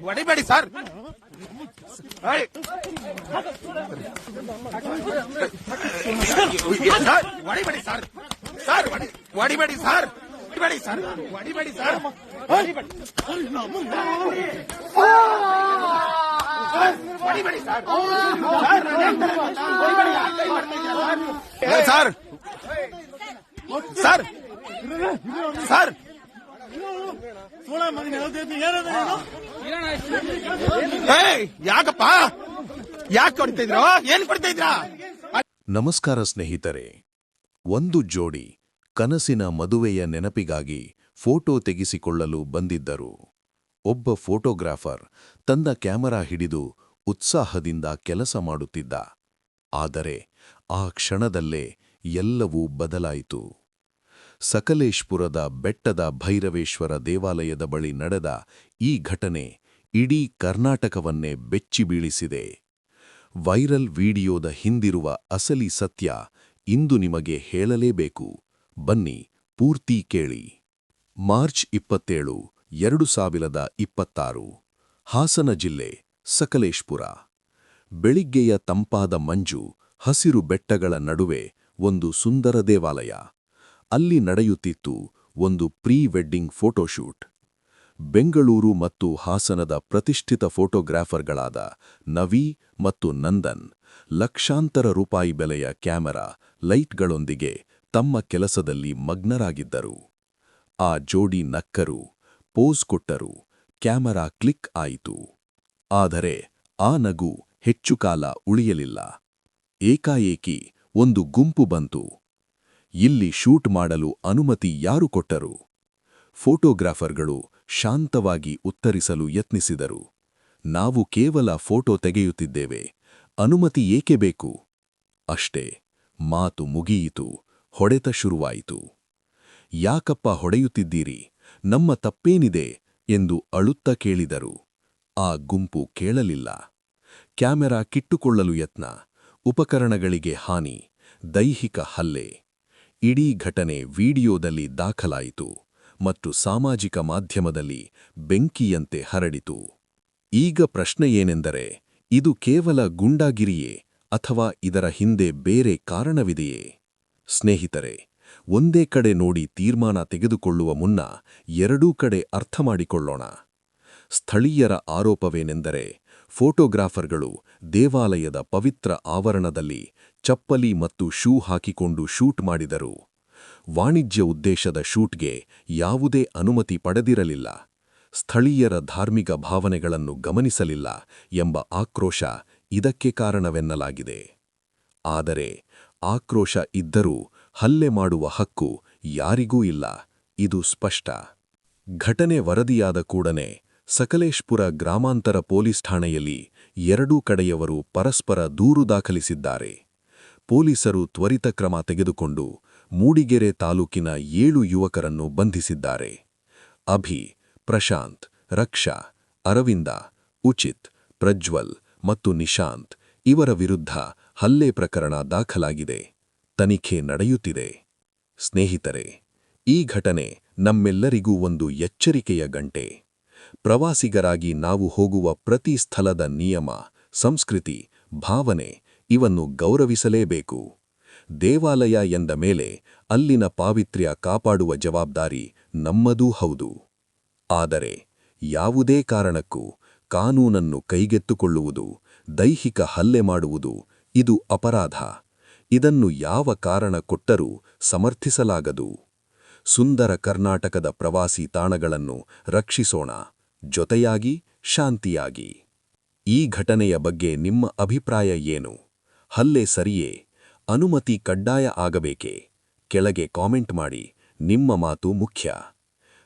ಹೊಡಿಬೇಡಿ sir. ಹೊಡಿಬೇಡಿ sir. Sir ಹೊಡಿಬೇಡಿ sir. ಹೊಡಿಬೇಡಿ ಸರ್. ಹೊಡಿಬೇಡಿ ಸರ್. ಹೊಡಿಬೇಡಿ ಸರ್. ಸರ್ ಸರ್ ಸರ್ ಯಾಕಪ್ಪ ಯಾಕೆ ಕೊಡ್ತಾ ಇದ್ರು? ಏನ್ ಕೊಡ್ತಾ ಇದ್ರ? ನಮಸ್ಕಾರ ಸ್ನೇಹಿತರೆ. ಒಂದು ಜೋಡಿ ಕನಸಿನ ಮದುವೆಯ ನೆನಪಿಗಾಗಿ ಫೋಟೋ ತೆಗೆಸಿಕೊಳ್ಳಲು ಬಂದಿದ್ದರು. ಒಬ್ಬ ಫೋಟೋಗ್ರಾಫರ್ ತನ್ನ ಕ್ಯಾಮರಾ ಹಿಡಿದು ಉತ್ಸಾಹದಿಂದ ಕೆಲಸ ಮಾಡುತ್ತಿದ್ದ. ಆದರೆ ಆ ಕ್ಷಣದಲ್ಲೇ ಎಲ್ಲವೂ ಬದಲಾಯಿತು. ಸಕಲೇಶ್ಪುರದ ಬೆಟ್ಟದ ಭೈರವೇಶ್ವರ ದೇವಾಲಯದ ಬಳಿ ನಡೆದ ಈ ಘಟನೆ ಇಡೀ ಕರ್ನಾಟಕವನ್ನೇ ಬೆಚ್ಚಿಬೀಳಿಸಿದೆ. ವೈರಲ್ ವಿಡಿಯೋದ ಹಿಂದಿರುವ ಅಸಲಿ ಸತ್ಯ ಇಂದು ನಿಮಗೆ ಹೇಳಲೇಬೇಕು. ಬನ್ನಿ ಪೂರ್ತಿ ಕೇಳಿ. ಮಾರ್ಚ್ 27, 2026 ಹಾಸನ ಜಿಲ್ಲೆ ಸಕಲೇಶ್ಪುರ. ಬೆಳಿಗ್ಗೆಯ ತಂಪಾದ ಮಂಜು, ಹಸಿರು ಬೆಟ್ಟಗಳ ನಡುವೆ ಒಂದು ಸುಂದರ ದೇವಾಲಯ. ಅಲ್ಲಿ ನಡೆಯುತ್ತಿತ್ತು ಒಂದು ಪ್ರೀ ವೆಡ್ಡಿಂಗ್ ಫೋಟೋಶೂಟ್. ಬೆಂಗಳೂರು ಮತ್ತು ಹಾಸನದ ಪ್ರತಿಷ್ಠಿತ ಫೋಟೋಗ್ರಾಫರ್ಗಳಾದ ನವಿ ಮತ್ತು ನಂದನ್ ಲಕ್ಷಾಂತರ ರೂಪಾಯಿ ಬೆಲೆಯ ಕ್ಯಾಮೆರಾ, ಲೈಟ್ಗಳೊಂದಿಗೆ ತಮ್ಮ ಕೆಲಸದಲ್ಲಿ ಮಗ್ನರಾಗಿದ್ದರು. ಆ ಜೋಡಿ ನಕ್ಕರು, ಪೋಸ್ ಕೊಟ್ಟರು, ಕ್ಯಾಮೆರಾ ಕ್ಲಿಕ್ ಆಯಿತು. ಆದರೆ ಆ ನಗು ಹೆಚ್ಚು ಕಾಲ ಉಳಿಯಲಿಲ್ಲ. ಏಕಾಏಕಿ ಒಂದು ಗುಂಪು ಬಂತು. ಇಲ್ಲಿ ಶೂಟ್ ಮಾಡಲು ಅನುಮತಿ ಯಾರು ಕೊಟ್ಟರು? ಫೋಟೋಗ್ರಾಫರ್ಗಳು ಶಾಂತವಾಗಿ ಉತ್ತರಿಸಲು ಯತ್ನಿಸಿದರು. ನಾವು ಕೇವಲ ಫೋಟೋ ತೆಗೆಯುತ್ತಿದ್ದೇವೆ, ಅನುಮತಿ ಏಕೆ ಬೇಕು? ಅಷ್ಟೇ, ಮಾತು ಮುಗಿಯಿತು. ಹೊಡೆತ ಶುರುವಾಯಿತು. ಯಾಕಪ್ಪ ಹೊಡೆಯುತ್ತಿದ್ದೀರಿ? ನಮ್ಮ ತಪ್ಪೇನಿದೆ ಎಂದು ಅಳುತ್ತಾ ಕೇಳಿದರು. ಆ ಗುಂಪು ಕೇಳಲಿಲ್ಲ. ಕ್ಯಾಮೆರಾ ಕಿಟ್ಟುಕೊಳ್ಳಲು ಯತ್ನ, ಉಪಕರಣಗಳಿಗೆ ಹಾನಿ, ದೈಹಿಕ ಹಲ್ಲೆ. ಇಡೀ ಘಟನೆ ವಿಡಿಯೋದಲ್ಲಿ ದಾಖಲಾಯಿತು ಮತ್ತು ಸಾಮಾಜಿಕ ಮಾಧ್ಯಮದಲ್ಲಿ ಬೆಂಕಿಯಂತೆ ಹರಡಿತು. ಈಗ ಪ್ರಶ್ನೆಯೇನೆಂದರೆ, ಇದು ಕೇವಲ ಗೂಂಡಾಗಿರಿಯೇ ಅಥವಾ ಇದರ ಹಿಂದೆ ಬೇರೆ ಕಾರಣವಿದೆಯೇ? ಸ್ನೇಹಿತರೆ, ಒಂದೇ ಕಡೆ ನೋಡಿ ತೀರ್ಮಾನ ತೆಗೆದುಕೊಳ್ಳುವ ಮುನ್ನ ಎರಡೂ ಕಡೆ ಅರ್ಥಮಾಡಿಕೊಳ್ಳೋಣ. ಸ್ಥಳೀಯರ ಆರೋಪವೇನೆಂದರೆ, ಫೋಟೋಗ್ರಾಫರ್ಗಳು ದೇವಾಲಯದ ಪವಿತ್ರ ಆವರಣದಲ್ಲಿ ಚಪ್ಪಲಿ ಮತ್ತು ಶೂ ಹಾಕಿಕೊಂಡು ಶೂಟ್ ಮಾಡಿದರು. ವಾಣಿಜ್ಯ ಉದ್ದೇಶದ ಶೂಟ್ಗೆ ಯಾವುದೇ ಅನುಮತಿ ಪಡೆದಿರಲಿಲ್ಲ. ಸ್ಥಳೀಯರ ಧಾರ್ಮಿಕ ಭಾವನೆಗಳನ್ನು ಗಮನಿಸಲಿಲ್ಲ ಎಂಬ ಆಕ್ರೋಶ ಇದಕ್ಕೆ ಕಾರಣವೆನ್ನಲಾಗಿದೆ. ಆದರೆ ಆಕ್ರೋಶ ಇದ್ದರೂ ಹಲ್ಲೆ ಮಾಡುವ ಹಕ್ಕು ಯಾರಿಗೂ ಇಲ್ಲ, ಇದು ಸ್ಪಷ್ಟ. ಘಟನೆ ವರದಿಯಾದ ಕೂಡಲೇ ಸಕಲೇಶ್ಪುರ ಗ್ರಾಮಾಂತರ ಪೊಲೀಸ್ ಠಾಣೆಯಲ್ಲಿ ಎರಡೂ ಕಡೆಯವರು ಪರಸ್ಪರ ದೂರು ದಾಖಲಿಸಿದ್ದಾರೆ. ಪೊಲೀಸರು ತ್ವರಿತ ಕ್ರಮ ತೆಗೆದುಕೊಂಡು ಮೂಡಿಗೆರೆ ತಾಲೂಕಿನ 7 ಯುವಕರನ್ನು ಬಂಧಿಸಿದ್ದಾರೆ. ಅಭಿ, ಪ್ರಶಾಂತ್, ರಕ್ಷಾ, ಅರವಿಂದ, ಉಚಿತ್, ಪ್ರಜ್ವಲ್ ಮತ್ತು ನಿಶಾಂತ್ ಇವರ ವಿರುದ್ಧ ಹಲ್ಲೆ ಪ್ರಕರಣ ದಾಖಲಾಗಿದೆ. ತನಿಖೆ ನಡೆಯುತ್ತಿದೆ. ಸ್ನೇಹಿತರೆ, ಈ ಘಟನೆ ನಮ್ಮೆಲ್ಲರಿಗೂ ಒಂದು ಎಚ್ಚರಿಕೆಯ ಗಂಟೆ. ಪ್ರವಾಸಿಗರಾಗಿ ನಾವು ಹೋಗುವ ಪ್ರತಿ ಸ್ಥಳದ ನಿಯಮ, ಸಂಸ್ಕೃತಿ, ಭಾವನೆ ಇವನ್ನು ಗೌರವಿಸಲೇಬೇಕು. ದೇವಾಲಯ ಎಂದ ಮೇಲೆ ಅಲ್ಲಿನ ಪಾವಿತ್ರ್ಯ ಕಾಪಾಡುವ ಜವಾಬ್ದಾರಿ ನಮ್ಮದೂ ಹೌದು. ಆದರೆ ಯಾವುದೇ ಕಾರಣಕ್ಕೂ ಕಾನೂನನ್ನು ಕೈಗೆತ್ತಿಕೊಳ್ಳುವುದು, ದೈಹಿಕ ಹಲ್ಲೆ ಮಾಡುವುದು ಇದು ಅಪರಾಧ. ಇದನ್ನು ಯಾವ ಕಾರಣ ಕೊಟ್ಟರೂ ಸಮರ್ಥಿಸಲಾಗದು. ಸುಂದರ ಕರ್ನಾಟಕದ ಪ್ರವಾಸಿ ತಾಣಗಳನ್ನು ರಕ್ಷಿಸೋಣ, ಜೊತೆಯಾಗಿ ಶಾಂತಿಯಾಗಿ. ಈ ಘಟನೆಯ ಬಗ್ಗೆ ನಿಮ್ಮ ಅಭಿಪ್ರಾಯ ಏನು? ಹಲ್ಲೆ ಸರಿಯೇ? ಅನುಮತಿ ಕಡ್ಡಾಯ ಆಗಬೇಕೇ? ಕೆಳಗೆ ಕಾಮೆಂಟ್ ಮಾಡಿ. ನಿಮ್ಮ ಮಾತು ಮುಖ್ಯ.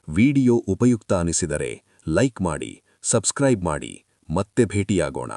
ವಿಡಿಯೋ ಉಪಯುಕ್ತ ಅನಿಸಿದರೆ ಲೈಕ್ ಮಾಡಿ, ಸಬ್ಸ್ಕ್ರೈಬ್ ಮಾಡಿ. ಮತ್ತೆ ಭೇಟಿಯಾಗೋಣ.